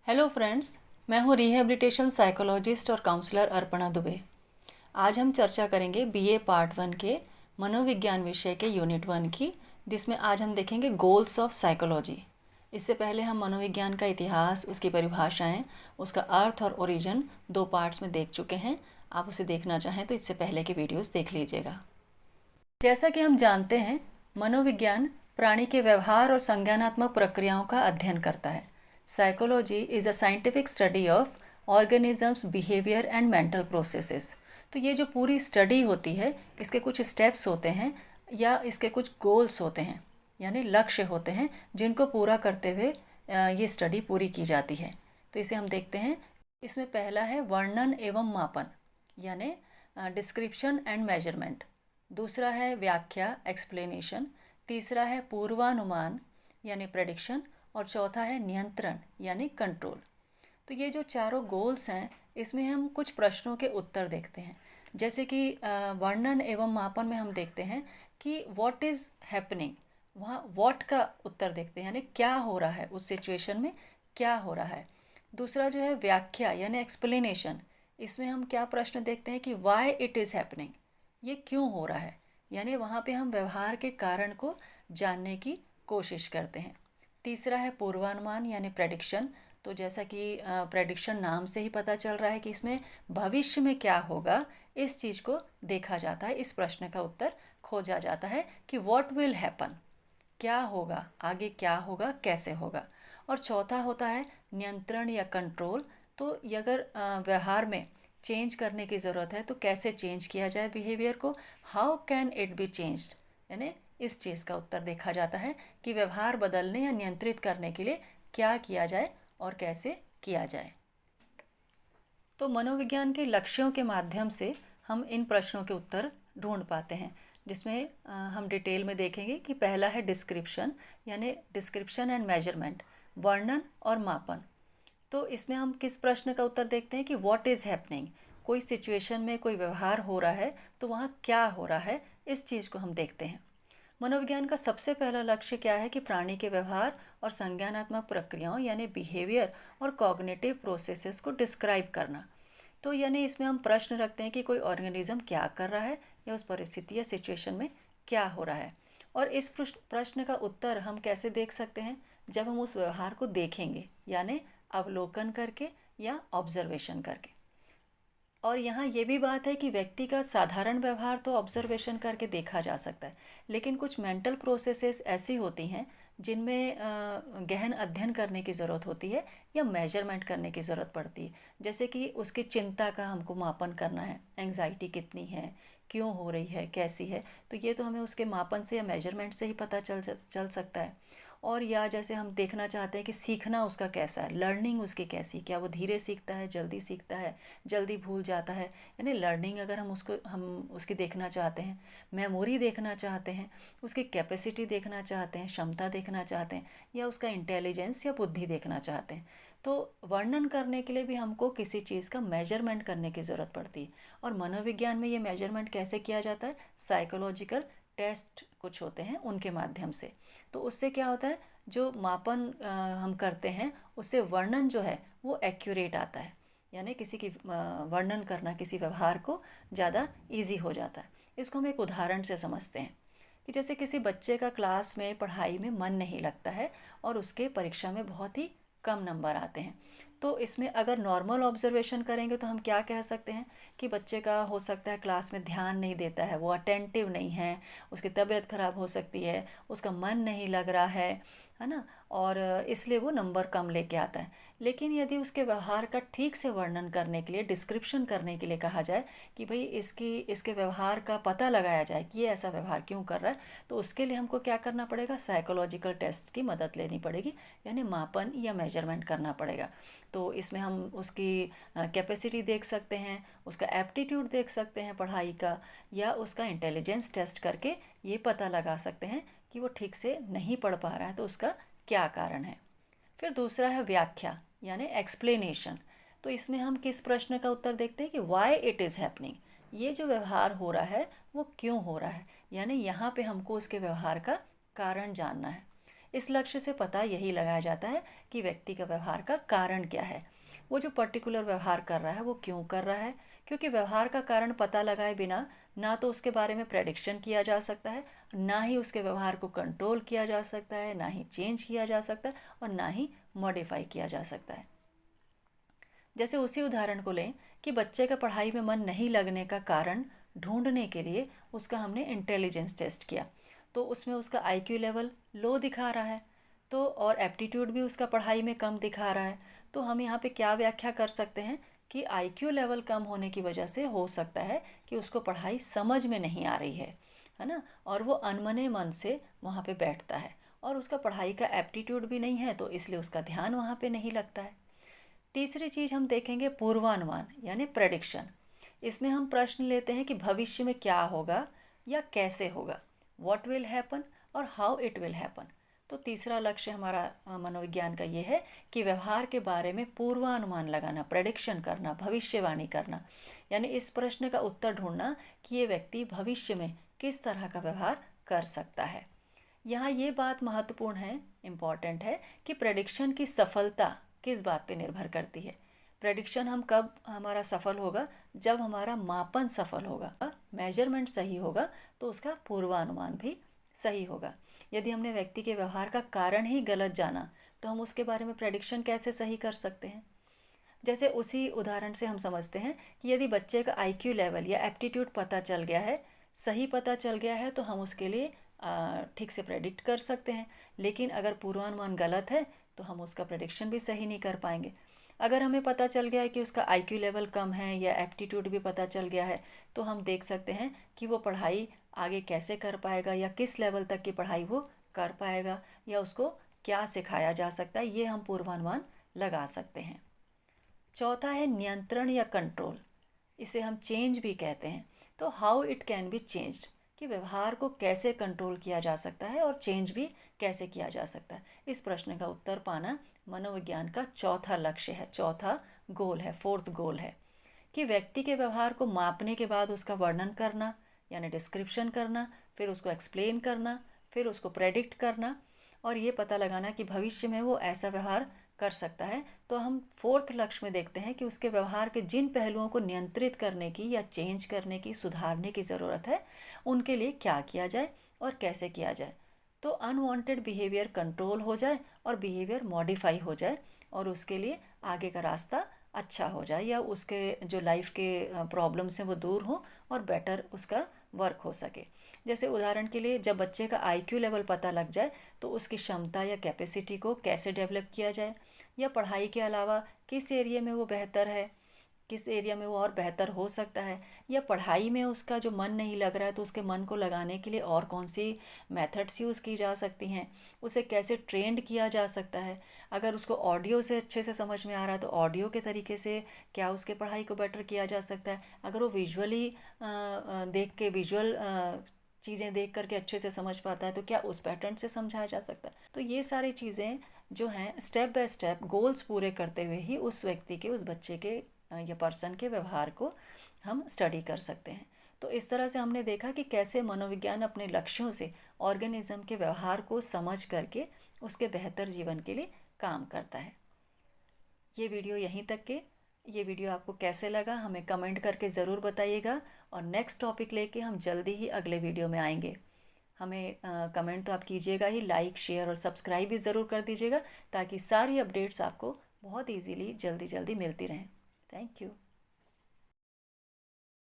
Hello friends, मैं हूँ rehabilitation psychologist और काउंसलर अर्पणा दुबे। आज हम चर्चा करेंगे बीए पार्ट 1 के मनोविज्ञान विषय के यूनिट 1 की, जिसमें आज हम देखेंगे गोल्स ऑफ साइकोलॉजी। इससे पहले हम मनोविज्ञान का इतिहास, उसकी परिभाषाएं, उसका अर्थ और ओरिजिन 2 पार्ट्स में देख चुके हैं। आप उसे देखना चाहें तो इससे पहले के वीडियोस देख लीजिएगा। जैसा कि हम जानते हैं, मनोविज्ञान प्राणी के व्यवहार और संज्ञानात्मक प्रक्रियाओं का अध्ययन करता है। Psychology is a scientific study of organisms behaviour and mental processes. तो ये जो पूरी स्टडी होती है, इसके कुछ स्टेप्स होते हैं या इसके कुछ गोल्स होते हैं, यानी लक्ष्य होते हैं जिनको पूरा करते हुए ये स्टडी पूरी की जाती है। तो इसे हम देखते हैं। इसमें पहला है वर्णन एवं मापन, यानी डिस्क्रिप्शन एंड मेजरमेंट। दूसरा है व्याख्या, एक्सप्लेनेशन। तीसरा है पूर्वानुमान यानी प्रेडिक्शन। और चौथा है नियंत्रण यानी कंट्रोल। तो ये जो चारों गोल्स हैं, इसमें हम कुछ प्रश्नों के उत्तर देखते हैं। जैसे कि वर्णन एवं मापन में हम देखते हैं कि व्हाट इज़ हैपनिंग, वहाँ व्हाट का उत्तर देखते हैं, यानी क्या हो रहा है उस सिचुएशन में, क्या हो रहा है। दूसरा जो है व्याख्या यानी एक्सप्लेनेशन, इसमें हम क्या प्रश्न देखते हैं कि वाई इट इज़ हैपनिंग, ये क्यों हो रहा है, यानी वहाँ पे हम व्यवहार के कारण को जानने की कोशिश करते हैं। तीसरा है पूर्वानुमान यानी प्रेडिक्शन। तो जैसा कि प्रेडिक्शन नाम से ही पता चल रहा है कि इसमें भविष्य में क्या होगा, इस चीज़ को देखा जाता है। इस प्रश्न का उत्तर खोजा जाता है कि व्हाट विल हैपन, क्या होगा, आगे क्या होगा, कैसे होगा। और चौथा होता है नियंत्रण या कंट्रोल। तो ये अगर व्यवहार में चेंज करने की ज़रूरत है तो कैसे चेंज किया जाए बिहेवियर को, how can it be changed, यानी इस चीज़ का उत्तर देखा जाता है कि व्यवहार बदलने या नियंत्रित करने के लिए क्या किया जाए और कैसे किया जाए। तो मनोविज्ञान के लक्ष्यों के माध्यम से हम इन प्रश्नों के उत्तर ढूंढ पाते हैं, जिसमें हम डिटेल में देखेंगे कि पहला है डिस्क्रिप्शन, यानी डिस्क्रिप्शन एंड मेजरमेंट, वर्णन और मापन। तो इसमें हम किस प्रश्न का उत्तर देखते हैं कि व्हाट इज़ हैपनिंग, कोई सिचुएशन में कोई व्यवहार हो रहा है तो वहाँ क्या हो रहा है, इस चीज़ को हम देखते हैं। मनोविज्ञान का सबसे पहला लक्ष्य क्या है कि प्राणी के व्यवहार और संज्ञानात्मक प्रक्रियाओं यानी बिहेवियर और कॉग्निटिव प्रोसेसेस को डिस्क्राइब करना। तो यानी इसमें हम प्रश्न रखते हैं कि कोई ऑर्गेनिज्म क्या कर रहा है या उस परिस्थिति या सिचुएशन में क्या हो रहा है। और इस प्रश्न का उत्तर हम कैसे देख सकते हैं, जब हम उस व्यवहार को देखेंगे, यानी अवलोकन करके या ऑब्जर्वेशन करके। और यहाँ ये भी बात है कि व्यक्ति का साधारण व्यवहार तो ऑब्जर्वेशन करके देखा जा सकता है, लेकिन कुछ मेंटल प्रोसेसेस ऐसी होती हैं जिनमें गहन अध्ययन करने की ज़रूरत होती है या मेजरमेंट करने की ज़रूरत पड़ती है। जैसे कि उसकी चिंता का हमको मापन करना है, एंग्जाइटी कितनी है, क्यों हो रही है, कैसी है, तो ये तो हमें उसके मापन से या मेजरमेंट से ही पता चल सकता है। और या जैसे हम देखना चाहते हैं कि सीखना उसका कैसा है, लर्निंग उसकी कैसी, क्या वो धीरे सीखता है, जल्दी सीखता है, जल्दी भूल जाता है, यानी लर्निंग अगर हम उसकी देखना चाहते हैं, मेमोरी देखना चाहते हैं, उसकी कैपेसिटी देखना चाहते हैं, क्षमता देखना चाहते हैं, या उसका इंटेलिजेंस या बुद्धि देखना चाहते हैं, तो वर्णन करने के लिए भी हमको किसी चीज़ का मेजरमेंट करने की ज़रूरत पड़ती है। और मनोविज्ञान में ये मेजरमेंट कैसे किया जाता है, साइकोलॉजिकल टेस्ट कुछ होते हैं उनके माध्यम से। तो उससे क्या होता है, जो मापन हम करते हैं उससे वर्णन जो है वो एक्यूरेट आता है, यानी किसी की वर्णन करना किसी व्यवहार को ज़्यादा इजी हो जाता है। इसको हम एक उदाहरण से समझते हैं कि जैसे किसी बच्चे का क्लास में पढ़ाई में मन नहीं लगता है और उसके परीक्षा में बहुत ही कम नंबर आते हैं। तो इसमें अगर नॉर्मल ऑब्जर्वेशन करेंगे तो हम क्या कह सकते हैं कि बच्चे का हो सकता है क्लास में ध्यान नहीं देता है, वो अटेंटिव नहीं है, उसकी तबीयत खराब हो सकती है, उसका मन नहीं लग रहा है ना, और इसलिए वो नंबर कम लेके आता है। लेकिन यदि उसके व्यवहार का ठीक से वर्णन करने के लिए, डिस्क्रिप्शन करने के लिए कहा जाए कि भाई इसके व्यवहार का पता लगाया जाए कि ये ऐसा व्यवहार क्यों कर रहा है, तो उसके लिए हमको क्या करना पड़ेगा, साइकोलॉजिकल टेस्ट की मदद लेनी पड़ेगी, यानी मापन या मेजरमेंट करना पड़ेगा। तो इसमें हम उसकी कैपेसिटी देख सकते हैं, उसका एप्टीट्यूड देख सकते हैं पढ़ाई का, या उसका इंटेलिजेंस टेस्ट करके ये पता लगा सकते हैं कि वो ठीक से नहीं पढ़ पा रहा है तो उसका क्या कारण है। फिर दूसरा है व्याख्या यानी एक्सप्लेनेशन। तो इसमें हम किस प्रश्न का उत्तर देखते हैं कि वाई इट इज़ हैपनिंग, ये जो व्यवहार हो रहा है वो क्यों हो रहा है, यानी यहाँ पे हमको उसके व्यवहार का कारण जानना है। इस लक्ष्य से पता यही लगाया जाता है कि व्यक्ति का व्यवहार का कारण क्या है, वो जो पर्टिकुलर व्यवहार कर रहा है वो क्यों कर रहा है। क्योंकि व्यवहार का कारण पता लगाए बिना ना तो उसके बारे में प्रेडिक्शन किया जा सकता है, ना ही उसके व्यवहार को कंट्रोल किया जा सकता है, ना ही चेंज किया जा सकता है और ना ही मॉडिफाई किया जा सकता है। जैसे उसी उदाहरण को लें कि बच्चे का पढ़ाई में मन नहीं लगने का कारण ढूंढने के लिए उसका हमने इंटेलिजेंस टेस्ट किया, तो उसमें उसका आईक्यू लेवल लो दिखा रहा है, तो और एप्टीट्यूड भी उसका पढ़ाई में कम दिखा रहा है। तो हम यहाँ पे क्या व्याख्या कर सकते हैं कि आईक्यू लेवल कम होने की वजह से हो सकता है कि उसको पढ़ाई समझ में नहीं आ रही है ना, और वो अनमने मन से वहाँ पे बैठता है और उसका पढ़ाई का एप्टीट्यूड भी नहीं है, तो इसलिए उसका ध्यान वहाँ पे नहीं लगता है। तीसरी चीज़ हम देखेंगे पूर्वानुमान यानी प्रेडिक्शन। इसमें हम प्रश्न लेते हैं कि भविष्य में क्या होगा या कैसे होगा, व्हाट विल हैपन और हाउ इट विल हैपन। तो तीसरा लक्ष्य हमारा मनोविज्ञान का ये है कि व्यवहार के बारे में पूर्वानुमान लगाना, प्रेडिक्शन करना, भविष्यवाणी करना, यानी इस प्रश्न का उत्तर ढूंढना कि ये व्यक्ति भविष्य में किस तरह का व्यवहार कर सकता है। यहाँ ये बात महत्वपूर्ण है, इम्पॉर्टेंट है कि प्रेडिक्शन की सफलता किस बात पे निर्भर करती है। प्रेडिक्शन हम कब हमारा सफल होगा, जब हमारा मापन सफल होगा, मेजरमेंट सही होगा, तो उसका पूर्वानुमान भी सही होगा। यदि हमने व्यक्ति के व्यवहार का कारण ही गलत जाना तो हम उसके बारे में प्रेडिक्शन कैसे सही कर सकते हैं। जैसे उसी उदाहरण से हम समझते हैं कि यदि बच्चे का आईक्यू लेवल या एप्टीट्यूड पता चल गया है, सही पता चल गया है, तो हम उसके लिए ठीक से प्रेडिक्ट कर सकते हैं। लेकिन अगर पूर्वानुमान गलत है तो हम उसका प्रेडिक्शन भी सही नहीं कर पाएंगे। अगर हमें पता चल गया है कि उसका आईक्यू लेवल कम है या एप्टीट्यूड भी पता चल गया है, तो हम देख सकते हैं कि वो पढ़ाई आगे कैसे कर पाएगा या किस लेवल तक की पढ़ाई वो कर पाएगा या उसको क्या सिखाया जा सकता है, ये हम पूर्वानुमान लगा सकते हैं। चौथा है नियंत्रण या कंट्रोल, इसे हम चेंज भी कहते हैं। तो how it can be changed, कि व्यवहार को कैसे कंट्रोल किया जा सकता है और चेंज भी कैसे किया जा सकता है। इस प्रश्न का उत्तर पाना मनोविज्ञान का चौथा लक्ष्य है, चौथा गोल है, फोर्थ गोल है कि व्यक्ति के व्यवहार को मापने के बाद उसका वर्णन करना यानी डिस्क्रिप्शन करना, फिर उसको एक्सप्लेन करना, फिर उसको प्रेडिक्ट करना और ये पता लगाना कि भविष्य में वो ऐसा व्यवहार कर सकता है। तो हम फोर्थ लक्ष्य में देखते हैं कि उसके व्यवहार के जिन पहलुओं को नियंत्रित करने की या चेंज करने की, सुधारने की ज़रूरत है, उनके लिए क्या किया जाए और कैसे किया जाए, तो अनवांटेड बिहेवियर कंट्रोल हो जाए और बिहेवियर मॉडिफाई हो जाए और उसके लिए आगे का रास्ता अच्छा हो जाए या उसके जो लाइफ के प्रॉब्लम्स हैं वो दूर हों और बेटर उसका वर्क हो सके। जैसे उदाहरण के लिए जब बच्चे का आईक्यू लेवल पता लग जाए तो उसकी क्षमता या कैपेसिटी को कैसे डेवलप किया जाए या पढ़ाई के अलावा किस एरिया में वो बेहतर है, किस एरिया में वो और बेहतर हो सकता है, या पढ़ाई में उसका जो मन नहीं लग रहा है तो उसके मन को लगाने के लिए और कौन सी मेथड्स यूज़ की जा सकती हैं, उसे कैसे ट्रेंड किया जा सकता है। अगर उसको ऑडियो से अच्छे से समझ में आ रहा है तो ऑडियो के तरीके से क्या उसके पढ़ाई को बेटर किया जा सकता है। अगर वो विजुअली देख के विजुअल चीज़ें देख करके अच्छे से समझ पाता है तो क्या उस पैटर्न से समझाया जा सकता है। तो ये सारी चीज़ें जो हैं स्टेप बाय स्टेप गोल्स पूरे करते हुए ही उस व्यक्ति के, उस बच्चे के या पर्सन के व्यवहार को हम स्टडी कर सकते हैं। तो इस तरह से हमने देखा कि कैसे मनोविज्ञान अपने लक्ष्यों से ऑर्गेनिज्म के व्यवहार को समझ करके उसके बेहतर जीवन के लिए काम करता है। ये वीडियो यहीं तक के, ये वीडियो आपको कैसे लगा हमें कमेंट करके ज़रूर बताइएगा और नेक्स्ट टॉपिक लेके हम जल्दी ही अगले वीडियो में आएंगे। हमें कमेंट तो आप कीजिएगा ही, लाइक शेयर और सब्सक्राइब भी ज़रूर कर दीजिएगा ताकि सारी अपडेट्स आपको बहुत ईजीली जल्दी जल्दी मिलती रहें। Thank you.